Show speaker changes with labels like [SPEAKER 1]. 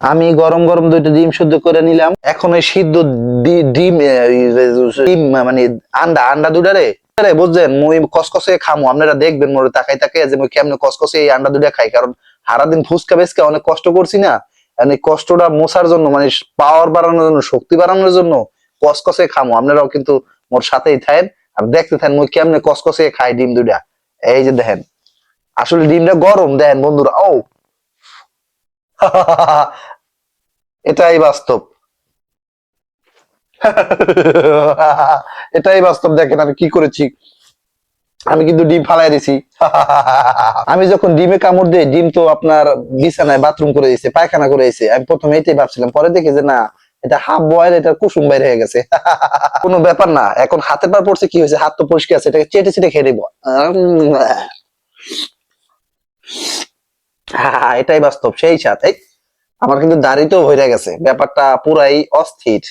[SPEAKER 1] আমি গরম গরম দুইটা ডিম সিদ্ধ করে নিলাম। এখন ওই সিদ্ধ ডিম ডিম মানে আন্ডা আন্ডা দুটারে বুঝছেন মুই কসকসে খামু। আপনারা দেখবেন মোর তাকাই তাকাই যে মুই কেমনে কসকসে এই আন্ডা দুটা খাই, কারণ সারাদিন ফুচকা বেচকা অনেক কষ্ট করছি না। এই কষ্টটা মোছার জন্য, মানে পাওয়ার বাড়ানোর জন্য, শক্তি বাড়ানোর জন্য কসকসে খামু। আপনারাও কিন্তু মোর সাথেই থাকেন আর দেখতে থাকেন মুই কেমনে কসকসে খাই ডিম দুটা। এই যে দেখেন, আসলে ডিমটা গরম দেখেন বন্ধুরা। ও এটাই বাস্তব। এটাই বাস্তব। দেখেন আমি কি করেছি, আমি কিন্তু ডিম ফালাই দিছি। আমি যখন ডিমে কামড় দিই, ডিম তো আপনার বিছানায় বাথরুম করে দিয়েছে, পায়খানা করে দিয়েছে। আমি প্রথমে এটাই ভাবছিলাম, পরে দেখি যে না, এটা হাফ বয়েল, এটা কুসুম বাইরে হয়ে গেছে। কোনো ব্যাপার না, এখন হাতে পা পড়ছে কি হয়েছে, হাত তো পরিষ্কার আছে, এটাকে চেটে চেটে খেয়ে নিবো। এটাই বাস্তব, সেই সাথে আমার কিন্তু দাড়িতেও হয়ে গেছে, ব্যাপারটা পুরাই অস্থির।